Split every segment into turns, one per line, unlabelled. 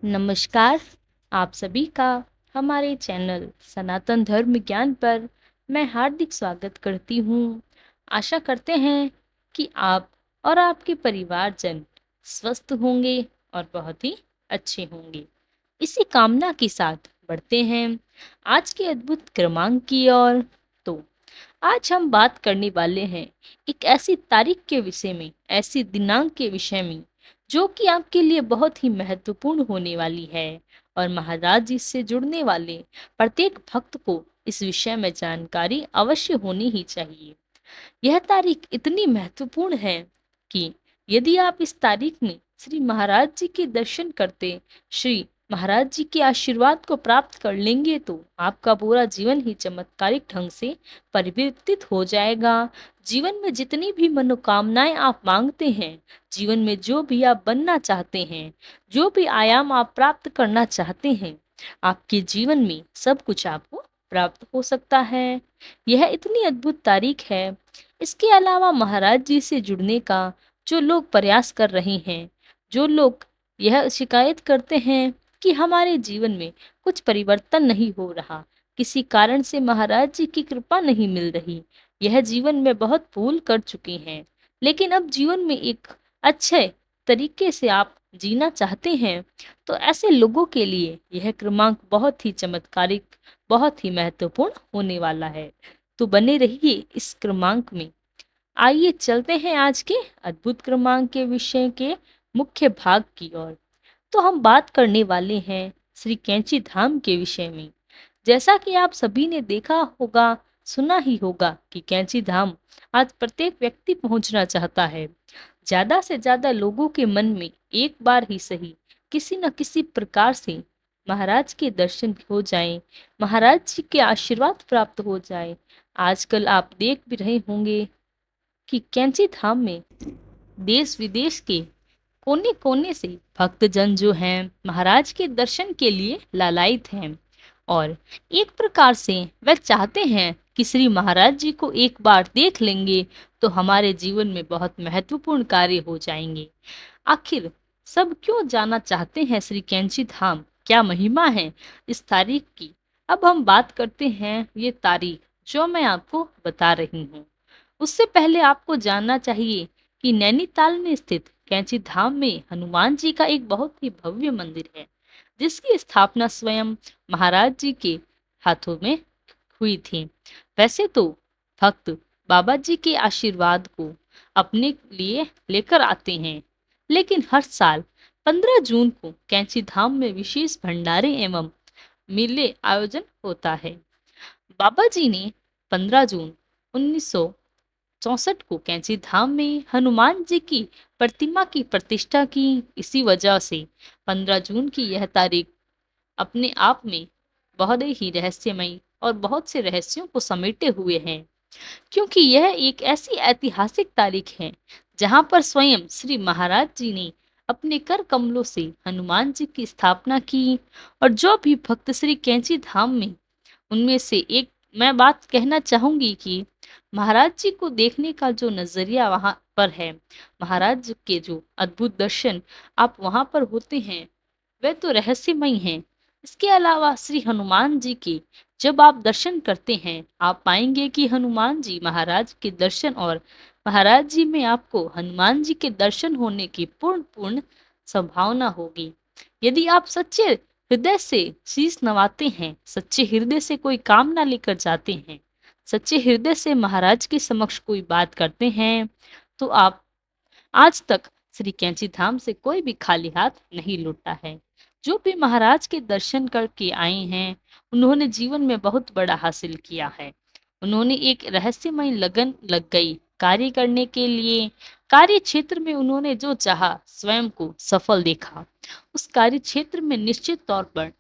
नमस्कार। आप सभी का हमारे चैनल सनातन धर्म ज्ञान पर मैं हार्दिक स्वागत करती हूँ। आशा करते हैं कि आप और आपके परिवारजन स्वस्थ होंगे और बहुत ही अच्छे होंगे। इसी कामना के साथ बढ़ते हैं आज के अद्भुत क्रमांक की ओर। तो आज हम बात करने वाले हैं एक ऐसी तारीख के विषय में, ऐसी दिनांक के विषय में जो कि आपके लिए बहुत ही महत्वपूर्ण होने वाली है। और महाराज जी से जुड़ने वाले प्रत्येक भक्त को इस विषय में जानकारी अवश्य होनी ही चाहिए। यह तारीख इतनी महत्वपूर्ण है कि यदि आप इस तारीख में श्री महाराज जी के दर्शन करते, श्री महाराज जी के आशीर्वाद को प्राप्त कर लेंगे तो आपका पूरा जीवन ही चमत्कारिक ढंग से परिवर्तित हो जाएगा। जीवन में जितनी भी मनोकामनाएं आप मांगते हैं, जीवन में जो भी आप बनना चाहते हैं, जो भी आयाम आप प्राप्त करना चाहते हैं, आपके जीवन में सब कुछ आपको प्राप्त हो सकता है। यह इतनी अद्भुत तारीख है। इसके अलावा महाराज जी से जुड़ने का जो लोग प्रयास कर रहे हैं, जो लोग यह शिकायत करते हैं कि हमारे जीवन में कुछ परिवर्तन नहीं हो रहा, किसी कारण से महाराज जी की कृपा नहीं मिल रही, यह जीवन में बहुत भूल कर चुके हैं, लेकिन अब जीवन में एक अच्छे तरीके से आप जीना चाहते हैं, तो ऐसे लोगों के लिए यह क्रमांक बहुत ही चमत्कारिक, बहुत ही महत्वपूर्ण होने वाला है। तो बने रहिए इस क्रमांक में। आइए चलते हैं आज के अद्भुत क्रमांक के विषय के मुख्य भाग की ओर। तो हम बात करने वाले हैं श्री कैंची धाम के विषय में। जैसा कि आप सभी ने देखा होगा, सुना ही होगा कि कैंची धाम आज प्रत्येक व्यक्ति पहुंचना चाहता है। ज्यादा से ज्यादा लोगों के मन में एक बार ही सही किसी न किसी प्रकार से महाराज के दर्शन हो जाएं, महाराज जी के आशीर्वाद प्राप्त हो जाए। आजकल आप देख भी रहे होंगे कि कैंची धाम में देश विदेश के कोने कोने से भक्तजन जो हैं महाराज के दर्शन के लिए लालायित हैं। और एक प्रकार से वह चाहते हैं कि श्री महाराज जी को एक बार देख लेंगे तो हमारे जीवन में बहुत महत्वपूर्ण कार्य हो जाएंगे। आखिर सब क्यों जाना चाहते हैं श्री कैंची धाम, क्या महिमा है इस तारीख की? अब हम बात करते हैं ये तारीख जो मैं आपको बता रही हूँ। उससे पहले आपको जानना चाहिए कि नैनीताल में स्थित कैंची धाम में हनुमान जी का एक बहुत ही भव्य मंदिर है, जिसकी स्थापना स्वयं महाराज जी के हाथों में हुई थी। वैसे तो भक्त बाबा जी के आशीर्वाद को अपने लिए लेकर आते हैं, लेकिन हर साल 15 जून को कैंची धाम में विशेष भंडारे एवं मेले आयोजन होता है। बाबा जी ने 15 जून 1964 को कैंची धाम में हनुमान जी की प्रतिमा की प्रतिष्ठा की। इसी वजह से 15 जून की यह तारीख अपने आप में बहुत ही रहस्यमयी और बहुत से रहस्यों को समेटे हुए हैं, क्योंकि यह एक ऐसी ऐतिहासिक तारीख है जहां पर स्वयं श्री महाराज जी ने अपने कर कमलों से हनुमान जी की स्थापना की। और जो भी भक्त श्री कैंची धाम में, उनमें से एक मैं बात कहना चाहूंगी कि महाराज जी को देखने का जो नजरिया वहां पर है, महाराज जी के जो अद्भुत दर्शन आप वहां पर होते हैं, वह तो रहस्यमय हैं। इसके अलावा श्री हनुमान जी के जब आप दर्शन करते हैं, आप पाएंगे कि हनुमान जी महाराज के दर्शन और महाराज जी में आपको हनुमान जी के दर्शन होने की पूर्ण पूर्ण संभावना होगी। यदि आप सच्चे हृदय से शीश नवाते हैं, सच्चे हृदय से कोई कामना लेकर जाते हैं, सच्चे हृदय से महाराज के समक्ष कोई बात करते हैं, तो आप आज तक श्री कैंची धाम से कोई भी खाली हाथ नहीं लौटा है। जो भी महाराज के दर्शन करके आए हैं, उन्होंने जीवन में बहुत बड़ा हासिल किया है। उन्होंने एक रहस्यमय लगन लग गई कार्य करने के लिए। कार्य क्षेत्र में उन्होंने जो चाहा स्वयं को सफल देखा। उस कार्य क्षेत्र में निश्चित तौर पर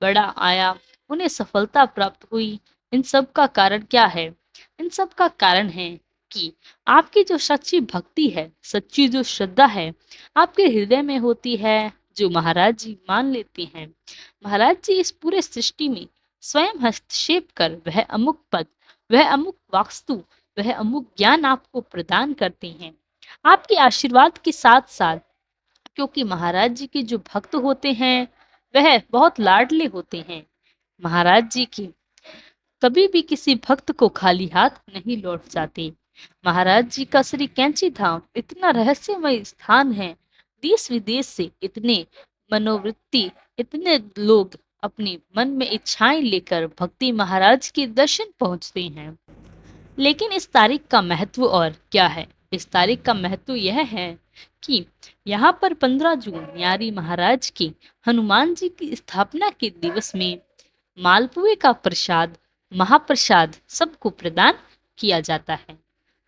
बड़ा आया, उन्हें सफलता प्राप्त हुई। इन सब का कारण क्या है? इन सब का कारण है कि आपकी जो सच्ची भक्ति है, सच्ची जो श्रद्धा है आपके हृदय में होती है, जो महाराज जी मान लेते हैं। महाराज जी इस पूरे सृष्टि में स्वयं हस्तक्षेप कर वह अमुक पद, वह अमुक वास्तु, वह अमुक ज्ञान आपको प्रदान करते हैं आपके आशीर्वाद के साथ साथ। क्योंकि महाराज जी के जो भक्त होते हैं वह बहुत लाडले होते हैं। महाराज जी की कभी भी किसी भक्त को खाली हाथ नहीं लौट जाते। महाराज जी का श्री कैंची धाम इतना रहस्यमय स्थान है। देश विदेश से इतने मनोवृत्ति, इतने लोग अपनी मन में इच्छाएं लेकर भक्ति महाराज के दर्शन पहुंचते हैं। लेकिन इस तारीख का महत्व और क्या है? इस तारीख का महत्व यह है कि यहाँ पर 15 जून यानी महाराज के हनुमान जी की स्थापना के दिवस में मालपुए का प्रसाद, महाप्रसाद सबको प्रदान किया जाता है,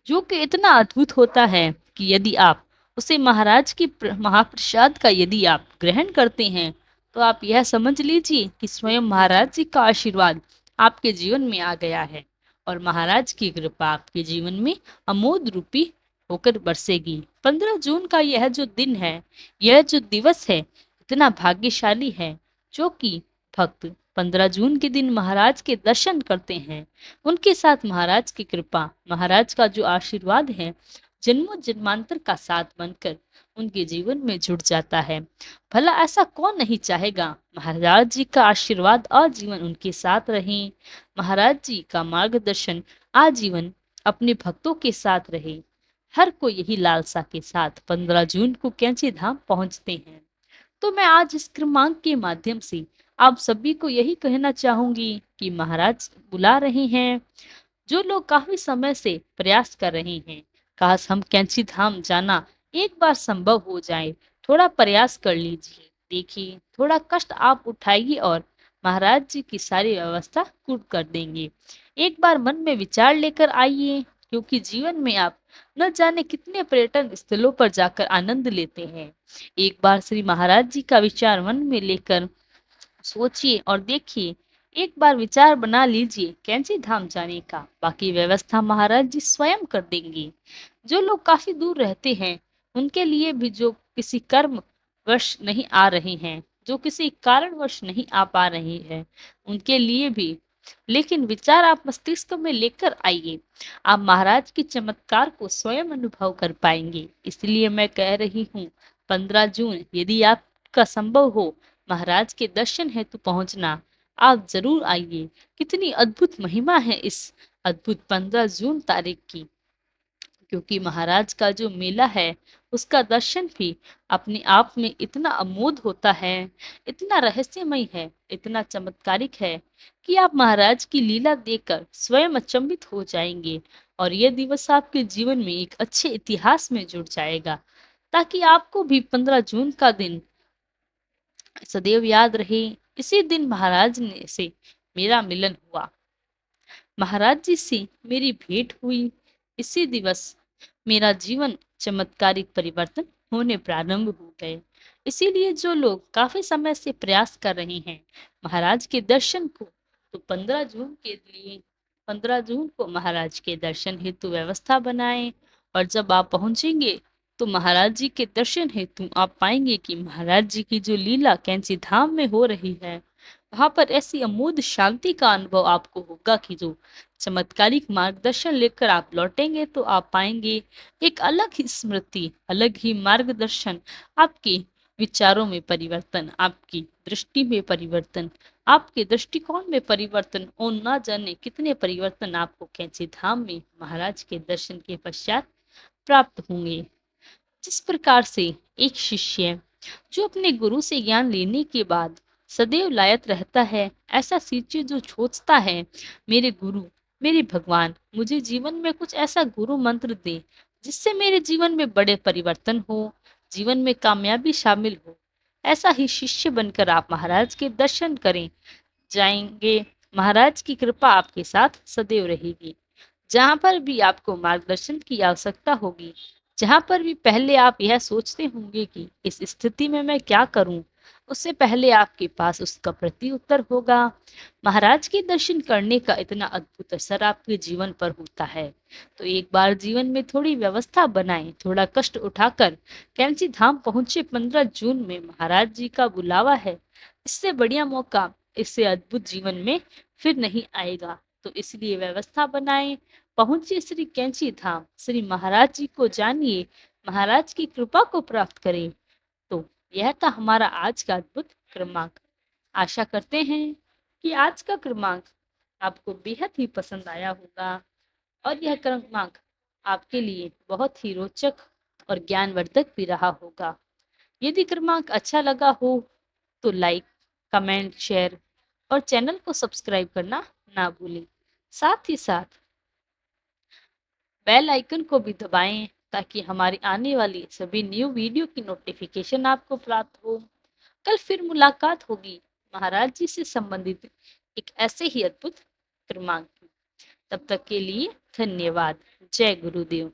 जो कि इतना अद्भुत होता है कि यदि आप उसे महाराज की महाप्रसाद का यदि आप ग्रहण करते हैं तो आप यह समझ लीजिए कि स्वयं महाराज जी का आशीर्वाद आपके जीवन में आ गया है और महाराज की कृपा आपके जीवन में अमोद रूपी होकर बरसेगी। 15 जून का यह जो दिन है, यह जो दिवस है, इतना भाग्यशाली है जो कि भक्त 15 जून के दिन महाराज के दर्शन करते हैं। उनके साथ महाराज की कृपा, महाराज का जो आशीर्वाद है, जन्मों जन्मांतर का साथ बनकर उनके जीवन में जुड़ जाता है। भला ऐसा कौन नहीं चाहेगा महाराज जी का आशीर्वाद आजीवन उनके साथ रहे, महाराज जी का मार्गदर्शन आजीवन अपने भक्तों के साथ रहे। हर कोई यही लालसा के साथ 15 जून को कैंची धाम पहुंचते हैं। तो मैं आज इस क्रमांक के माध्यम से आप सभी को यही कहना चाहूंगी कि महाराज बुला रहे हैं। जो लोग काफी समय से प्रयास कर रहे हैं, काश हम कैंची धाम जाना एक बार संभव हो जाए, थोड़ा प्रयास कर लीजिए। देखिए, थोड़ा कष्ट आप उठाइए और महाराज जी की सारी व्यवस्था पूर्ण कर देंगे। एक बार मन में विचार लेकर आइए, क्योंकि जीवन में आप न जाने कितने पर्यटन स्थलों पर जाकर आनंद लेते हैं। एक बार श्री महाराज जी का विचार मन में लेकर सोचिए और देखिए। एक बार विचार बना लीजिए कैंची धाम जाने का, बाकी व्यवस्था महाराज जी स्वयं कर देंगे। जो लोग काफी दूर रहते हैं, उनके लिए भी, जो किसी कर्म वश नहीं आ रहे हैं, जो किसी कारणवश नहीं आ पा रहे हैं, उनके लिए भी, लेकिन विचार आप मस्तिष्क में लेकर आइए, आप महाराज के चमत्कार को स्वयं अनुभव कर पाएंगे। इसलिए मैं कह रही हूँ, 15 जून यदि आपका संभव हो महाराज के दर्शन हेतु पहुंचना, आप जरूर आइए। कितनी अद्भुत महिमा है इस अद्भुत 15 जून तारीख की, क्योंकि महाराज का जो मेला है उसका दर्शन भी अपने आप में इतना अमोद होता है, इतना रहस्यमय है, इतना चमत्कारिक है कि आप महाराज की लीला देखकर स्वयं अचंभित हो जाएंगे और यह दिवस आपके जीवन में एक अच्छे इतिहास में जुड़ जाएगा, ताकि आपको भी 15 जून का दिन सदैव याद रहे। इसी दिन महाराज ने से मेरा मिलन हुआ, महाराज जी से मेरी भेंट हुई। इसी दिवस मेरा जीवन चमत्कारिक परिवर्तन होने प्रारंभ हो गए। इसीलिए जो लोग काफी समय से प्रयास कर रहे हैं महाराज के दर्शन को, तो 15 जून के लिए 15 जून को महाराज के दर्शन हेतु व्यवस्था बनाएं। और जब आप पहुंचेंगे तो महाराज जी के दर्शन हेतु आप पाएंगे कि महाराज जी की जो लीला कैंची धाम में हो रही है, वहां पर ऐसी अमोद शांति का अनुभव आपको होगा कि जो चमत्कारिक मार्गदर्शन लेकर आप लौटेंगे तो आप पाएंगे एक अलग ही स्मृति, अलग ही मार्गदर्शन, आपके विचारों में परिवर्तन, आपकी दृष्टि में परिवर्तन, आपके दृष्टिकोण में परिवर्तन और ना जाने कितने परिवर्तन आपको कैंची धाम में महाराज के दर्शन के पश्चात प्राप्त होंगे। जिस प्रकार से एक शिष्य जो अपने गुरु से ज्ञान लेने के बाद सदैव लायक रहता है, ऐसा शिष्य जो सोचता है मेरे गुरु, मेरे भगवान मुझे जीवन में कुछ ऐसा गुरु मंत्र दे जिससे मेरे जीवन में बड़े परिवर्तन हो, जीवन में कामयाबी शामिल हो, ऐसा ही शिष्य बनकर आप महाराज के दर्शन करें जाएंगे। महाराज की कृपा आपके साथ सदैव रहेगी। जहाँ पर भी आपको मार्गदर्शन की आवश्यकता होगी, जहाँ पर भी पहले आप यह सोचते होंगे कि इस स्थिति में मैं क्या करूं, उससे पहले आपके पास उसका प्रति उत्तर होगा। महाराज के दर्शन करने का इतना अद्भुत असर आपके जीवन पर होता है। तो एक बार जीवन में थोड़ी व्यवस्था बनाएं, थोड़ा कष्ट उठाकर कैंची धाम पहुंचे। 15 जून में महाराज जी का बुलावा है, इससे बढ़िया मौका, इससे अद्भुत जीवन में फिर नहीं आएगा। तो इसलिए व्यवस्था बनाएं, पहुंचिए श्री कैंची धाम, श्री महाराज जी को जानिए, महाराज की कृपा को प्राप्त करें। तो यह था हमारा आज का अद्भुत क्रमांक। आशा करते हैं कि आज का क्रमांक आपको बेहद ही पसंद आया होगा और यह क्रमांक आपके लिए बहुत ही रोचक और ज्ञानवर्धक भी रहा होगा। यदि क्रमांक अच्छा लगा हो तो लाइक, कमेंट, शेयर और चैनल को सब्सक्राइब करना ना भूलें। साथ ही साथ बेल आइकन को भी दबाएं ताकि हमारी आने वाली सभी न्यू वीडियो की नोटिफिकेशन आपको प्राप्त हो। कल फिर मुलाकात होगी महाराज जी से संबंधित एक ऐसे ही अद्भुत क्रमांक की। तब तक के लिए धन्यवाद। जय गुरुदेव।